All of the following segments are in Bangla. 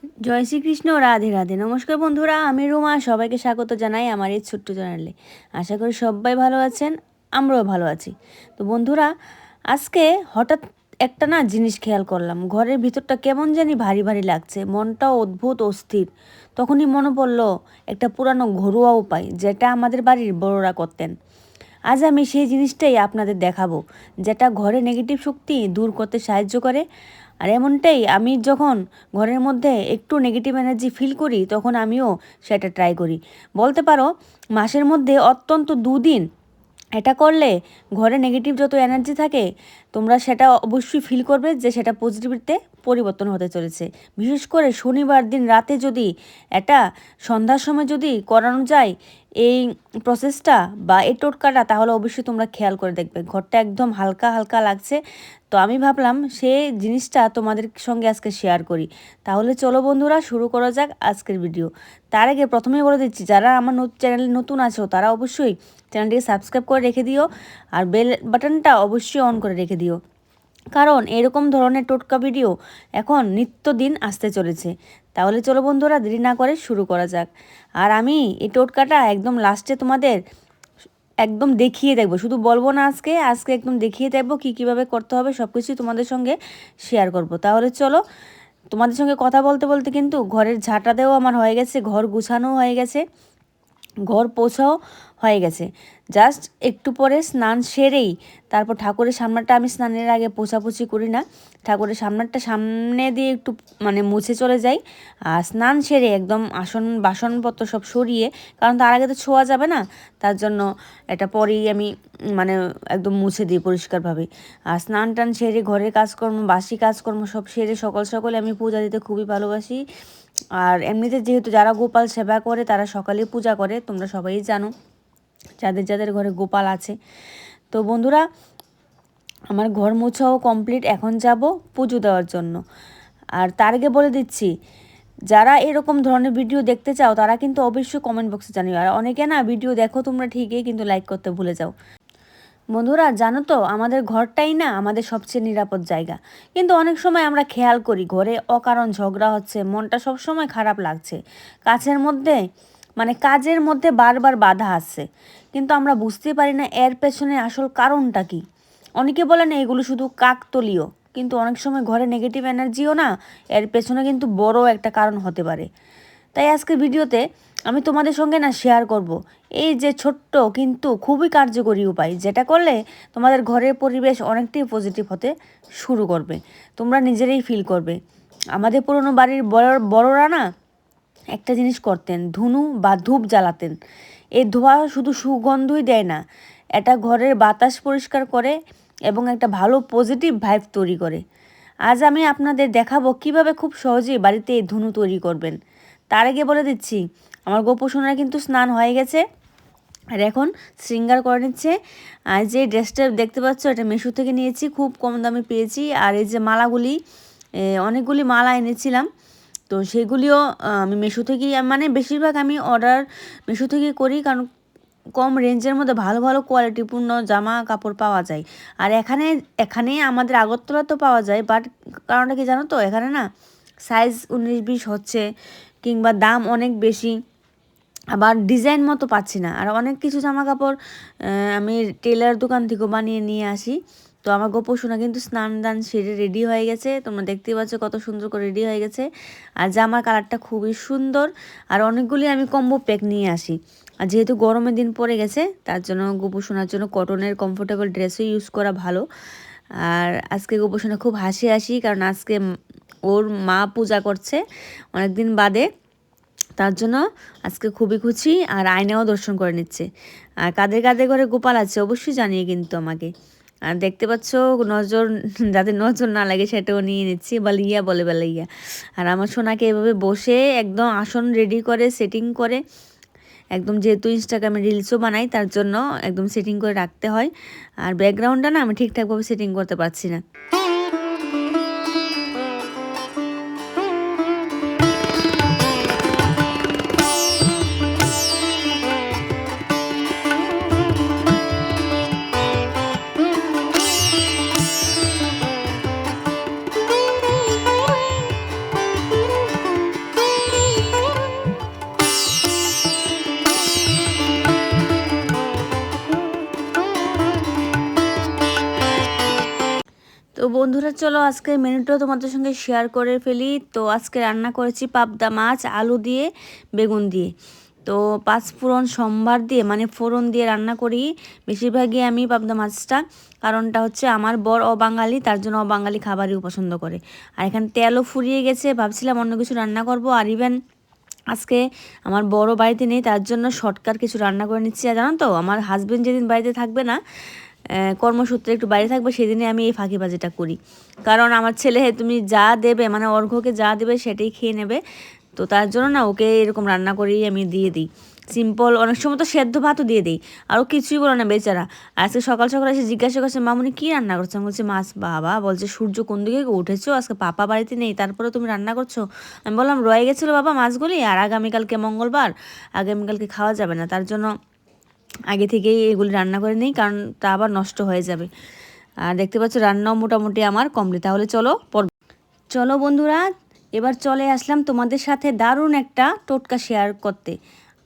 জয় শ্রীকৃষ্ণ, রাধে রাধে। নমস্কার বন্ধুরা, আমি রুমা। সবাইকে স্বাগত জানাই আমার এই ছোট্ট চ্যানেলে। আশা করি সবাই ভালো আছেন, আমরাও ভালো আছি। তো বন্ধুরা, আজকে হঠাৎ একটা জিনিস খেয়াল করলাম, ঘরের ভিতরটা কেমন জানি ভারী ভারী লাগছে, মনটাও অদ্ভুত অস্থির। তখনই মনে পড়লো একটা পুরানো ঘরোয়া উপায়, যেটা আমাদের বাড়ির বড়রা করতেন। আজ আমি সেই জিনিসটাই আপনাদের দেখাবো, যেটা ঘরে নেগেটিভ শক্তি দূর করতে সাহায্য করে। আর এমনটাই আমি যখন ঘরের মধ্যে একটু নেগেটিভ এনার্জি ফিল করি, তখন আমিও সেটা ট্রাই করি। বলতে পারো মাসের মধ্যে অত্যন্ত 2 দিন এটা করলে ঘরে নেগেটিভ যত এনার্জি থাকে, তোমরা সেটা অবশ্যই ফিল করবে যে সেটা পজিটিভিতে পরিবর্তন হতে চলেছে। বিশেষ করে শনিবার দিন রাতে যদি এটা সন্ধ্যার সময় যদি করানো যায় এই প্রসেসটা বা এই টোটকাটা, তাহলে অবশ্যই তোমরা খেয়াল করে দেখবে ঘরটা একদম হালকা হালকা লাগছে। তো আমি ভাবলাম সেই জিনিসটা তোমাদের সঙ্গে আজকে শেয়ার করি। তাহলে চলো বন্ধুরা, শুরু করা যাক আজকের ভিডিও। তার আগে প্রথমেই বলে দিচ্ছি, যারা আমার চ্যানেলে নতুন আছো তারা অবশ্যই চ্যানেলটিকে সাবস্ক্রাইব করে রেখে দিও, আর বেল বাটনটা অবশ্যই অন করে রেখে দিও, কারণ এরকম ধরনের টোটকা ভিডিও এখন নিত্যদিন আসতে চলেছে। তাহলে চলো বন্ধুরা, দেরি না করে শুরু করা যাক। আর আমি এই টোটকাটা একদম লাস্টে তোমাদের একদম দেখিয়ে দেখবো, শুধু বলবো না, আজকে আজকে একদম দেখিয়ে দেখবো কীভাবে করতে হবে, সব কিছুই তোমাদের সঙ্গে শেয়ার করব। তাহলে চলো, তোমাদের সঙ্গে কথা বলতে বলতে কিন্তু ঘরের ঝাঁটাতেও আমার হয়ে গেছে, ঘর গুছানোও হয়ে গেছে, ঘর পোছাও হয়ে গেছে। জাস্ট একটু পরে স্নান সেরেই তারপর ঠাকুরের সামনেটা, আমি স্নানের আগে পোছাপুছি করি না, ঠাকুরের সামনেটা সামনে দিয়ে একটু মুছে চলে যাই। আর স্নান সেরে একদম আসন বাসনপত্র সব সরিয়ে, কারণ তার আগে তো ছোঁয়া যাবে না, তার জন্য এটা পরেই আমি একদম মুছে দিই পরিষ্কারভাবে। আর স্নান টান সেরে ঘরের কাজকর্ম, বাসি কাজকর্ম সব সেরে সকাল সকালে আমি পূজা দিতে খুবই ভালোবাসি। আর এমনিতে যেহেতু যারা গোপাল সেবা করে তারা সকালে পূজা করে, তোমরা সবাই জানো যাদের যাদের ঘরে গোপাল আছে। তো বন্ধুরা, আমার ঘর মোছাও কমপ্লিট, এখন যাব পুজো দেওয়ার জন্য। আর তার আগে বলে দিচ্ছি, যারা এরকম ধরনের ভিডিও দেখতে চাও তারা কিন্তু অবশ্যই কমেন্ট বক্সে জানিও। আর অনেকে ভিডিও দেখো তোমরা ঠিকই, কিন্তু লাইক করতে ভুলে যাও। বন্ধুরা, জানো তো আমাদের ঘরটাই আমাদের সবচেয়ে নিরাপদ জায়গা, কিন্তু অনেক সময় আমরা খেয়াল করি ঘরে অকারণ ঝগড়া হচ্ছে, মনটা সব সময় খারাপ লাগছে, কাজের মধ্যে বারবার বাধা আসছে, কিন্তু আমরা বুঝতে পারি না এর পেছনে আসল কারণটা কি। অনেকে বলে না এগুলো শুধু কাকতলীয়, কিন্তু অনেক সময় ঘরে নেগেটিভ এনার্জিও এর পেছনে কিন্তু বড় একটা কারণ হতে পারে। তাই আজকের ভিডিওতে আমি তোমাদের সঙ্গে শেয়ার করব এই যে ছোট্ট কিন্তু খুবই কার্যকরী উপায়, যেটা করলে তোমাদের ঘরের পরিবেশ অনেকটাই পজিটিভ হতে শুরু করবে, তোমরা নিজেরাই ফিল করবে। আমাদের পুরনো বাড়ির বড়রা একটা জিনিস করতেন, ধুনু বা ধূপ জ্বালাতেন। এই ধোঁয়া শুধু সুগন্ধই দেয় না, এটা ঘরের বাতাস পরিষ্কার করে এবং একটা ভালো পজিটিভ ভাইব তৈরি করে। আজ আমি আপনাদের দেখাবো কিভাবে খুব সহজেই বাড়িতে এই ধুনু তৈরি করবেন। তার আগে বলে দিচ্ছি, আমার গোপোষণার কিন্তু স্নান হয়ে গেছে, আর এখন শৃঙ্গার করে নিচ্ছে। আর যে ড্রেসটা দেখতে পাচ্ছ, এটা মিশো থেকে নিয়েছি, খুব কম দামে পেয়েছি। আর এই যে মালাগুলি, অনেকগুলি মালা এনেছিলাম, তো সেগুলিও আমি মিশো থেকেই, বেশিরভাগ আমি অর্ডার মিশো থেকেই করি, কারণ কম রেঞ্জের মধ্যে ভালো ভালো কোয়ালিটিপূর্ণ জামা কাপড় পাওয়া যায়। আর এখানে আমাদের আগরতলা তো পাওয়া যায়, বাট কারণটা কি জানো তো, এখানে সাইজ 19-20 হচ্ছে, কিংবা দাম অনেক বেশি, আবার ডিজাইন মতো পাচ্ছি না। আর অনেক কিছু জামা কাপড় আমি টেলার দোকান থেকেও বানিয়ে নিয়ে আসি। তো আমার গোপোষণা কিন্তু স্নান দান সেরে রেডি হয়ে গেছে, তোমরা দেখতেই পাচ্ছ কত সুন্দর করে রেডি হয়ে গেছে। আর জামার কালারটা খুবই সুন্দর। আর অনেকগুলি আমি কম্বো প্যাক নিয়ে আসি, আর যেহেতু গরমের দিন পড়ে গেছে, তার জন্য গোপোষণার জন্য কটনের কমফোর্টেবল ড্রেসও ইউজ করা ভালো। আর আজকে গোপোষণা খুব হাসি হাসি, কারণ আজকে ওর মা পূজা করছে অনেক দিন বাদে, তার জন্য আজকে খুবই খুশি। আর আয়নাও দর্শন করে নিচ্ছে। আর কাদের কাদের ঘরে গোপাল আছে অবশ্যই জানিয়ে কিন্তু আমাকে। আর দেখতে পাচ্ছ নজর, যাদের নজর না লাগে সেটাও নিয়ে নিচ্ছি, বালিয়া বলে বালাইয়া। আর আমার সোনাকে এভাবে বসে একদম আসন রেডি করে সেটিং করে, একদম যেহেতু ইনস্টাগ্রামে রিলসও বানাই, তার জন্য একদম সেটিং করে রাখতে হয়। আর ব্যাকগ্রাউন্ডটা আমি ঠিকঠাকভাবে সেটিং করতে পারছি না। বন্ধুরা চলো আজকে মেনুটাও তোমাদের সঙ্গে শেয়ার করে ফেলি। তো আজকে রান্না করেছি পাবদা মাছ আলু দিয়ে বেগুন দিয়ে। তো পাঁচফোড়ন সম্বার দিয়ে মানে ফোড়ন দিয়ে রান্না করি বেশিরভাগই আমি পাবদা মাছটা। কারণটা হচ্ছে আমার বর অবাঙালি, তার জন্য অবাঙালি খাবারই পছন্দ করে। আর এখানে তেলও ফুরিয়ে গেছে, ভাবছিলাম অন্য কিছু রান্না করব। আর ইভেন আজকে আমার বড় বাড়িতে নেই, তার জন্য শর্টকাট কিছু রান্না করে নিচ্ছি। আর জানো তো আমার হাজবেন্ড যেদিন বাড়িতে থাকবে না, কর্মসূত্রে একটু বাইরে থাকবে, সেদিনে আমি এই ফাঁকিবাজিটা করি। কারণ আমার ছেলে তুমি যা দেবে মানে অর্ঘ্যকে যা দেবে সেটাই খেয়ে নেবে। তো তার জন্য না ওকে এরকম রান্না করেই আমি দিয়ে দিই সিম্পল। অনেক সময় তো সেদ্ধ ভাতও দিয়ে দিই, আরও কিছুই বলো না বেচারা। আজকে সকাল সকাল এসে জিজ্ঞাসা করছে মামুনি কী রান্না করছো? আমি বলছি মাছ। বাবা বলছে সূর্য কোন দিকে উঠেছো, আজকে পাপা বাড়িতে নেই তারপরে তুমি রান্না করছো? আমি বললাম রয়ে গেছিলো বাবা মাছগুলি, আর আগামীকালকে মঙ্গলবার, আগামীকালকে খাওয়া যাবে না, তার জন্য আগে থেকেই এগুলি রান্না করে নিই, কারণ তা আবার নষ্ট হয়ে যাবে। আর দেখতে পাচ্ছ রান্নাও মোটামুটি আমার কমপ্লিট। তাহলে চলো বন্ধুরা, এবার চলে আসলাম তোমাদের সাথে দারুণ একটা টোটকা শেয়ার করতে।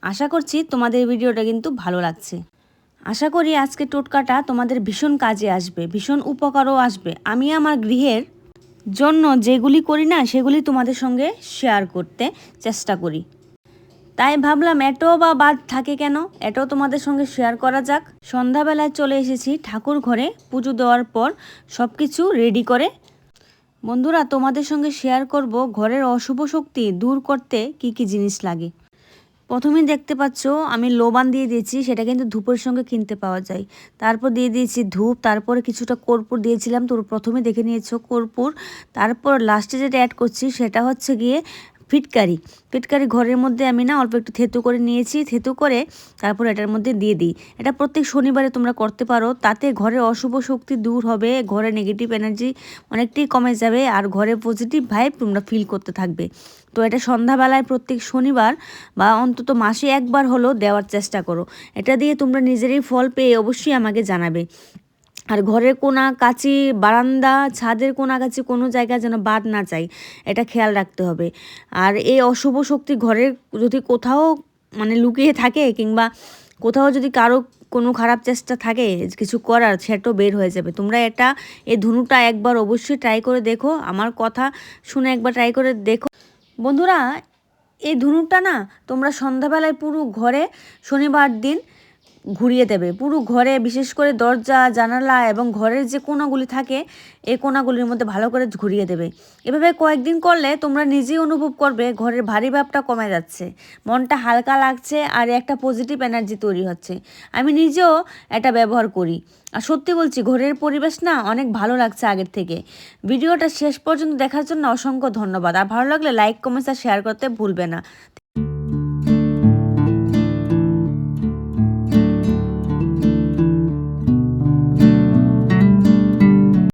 আশা করছি তোমাদের ভিডিওটা কিন্তু ভালো লাগছে। আশা করি আজকে টোটকাটা তোমাদের ভীষণ কাজে আসবে, ভীষণ উপকারও আসবে। আমি আমার গৃহের জন্য যেগুলি করি না সেগুলি তোমাদের সঙ্গে শেয়ার করতে চেষ্টা করি। তাই ভাবলাম এটাও বা বাদ থাকে কেন, এটাও তোমাদের সঙ্গে শেয়ার করা যাক। সন্ধ্যাবেলায় চলে এসেছি ঠাকুর ঘরে, পুজো দেওয়ার পর সব কিছু রেডি করে। বন্ধুরা তোমাদের সঙ্গে শেয়ার করব ঘরের অশুভ শক্তি দূর করতে কি কি জিনিস লাগে। প্রথমেই দেখতে পাচ্ছ আমি লোবান দিয়ে দিয়েছি, সেটা কিন্তু ধূপের সঙ্গে কিনতে পাওয়া যায়। তারপর দিয়ে দিয়েছি ধূপ, তারপরে কিছুটা কর্পূর দিয়েছিলাম, তো প্রথমে দেখে নিয়েছো কর্পূর। তারপর লাস্টে যেটা অ্যাড করছি সেটা হচ্ছে গিয়ে ফিটকারি। ফিটকারি ঘরের মধ্যে আমি না অল্প একটু থেতু করে নিয়েছি, থেতু করে তারপর এটার মধ্যে দিয়ে দিই। এটা প্রত্যেক শনিবারে তোমরা করতে পারো, তাতে ঘরের অশুভ শক্তি দূর হবে, ঘরে নেগেটিভ এনার্জি অনেকটাই কমে যাবে, আর ঘরে পজিটিভ ভাইব তোমরা ফিল করতে থাকবে। তো এটা সন্ধ্যাবেলায় প্রত্যেক শনিবার বা অন্তত মাসে একবার হলেও দেওয়ার চেষ্টা করো। এটা দিয়ে তোমরা নিজেরই ফল পেয়ে অবশ্যই আমাকে জানাবে। আর ঘরের কোনা কাচি, বারান্দা, ছাদের কোনা কাচি কোনো জায়গায় যেন বাদ না যায়, এটা খেয়াল রাখতে হবে। আর এই অশুভ শক্তি ঘরের যদি কোথাও মানে লুকিয়ে থাকে, কিংবা কোথাও যদি কারো কোনো খারাপ চেষ্টা থাকে কিছু করার, সেটাও বের হয়ে যাবে। তোমরা এই ধনুটা একবার অবশ্যই ট্রাই করে দেখো, আমার কথা শুনে একবার ট্রাই করে দেখো বন্ধুরা। এই ধনুটা না তোমরা সন্ধ্যাবেলায় পুরো ঘরে শনিবার দিন ঘুরিয়ে দেবে, পুরো ঘরে, বিশেষ করে দরজা জানালা এবং ঘরের যে কোণাগুলি থাকে এই কোণাগুলির মধ্যে ভালো করে ঘুরিয়ে দেবে। এভাবে কয়েকদিন করলে তোমরা নিজেই অনুভব করবে ঘরের ভারী ভাবটা কমে যাচ্ছে, মনটা হালকা লাগছে, আর একটা পজিটিভ এনার্জি তৈরি হচ্ছে। আমি নিজেও এটা ব্যবহার করি, আর সত্যি বলছি ঘরের পরিবেশ না অনেক ভালো লাগছে আগের থেকে। ভিডিওটা শেষ পর্যন্ত দেখার জন্য অসংখ্য ধন্যবাদ। আর ভালো লাগলে লাইক, কমেন্টস আর শেয়ার করতে ভুলবে না।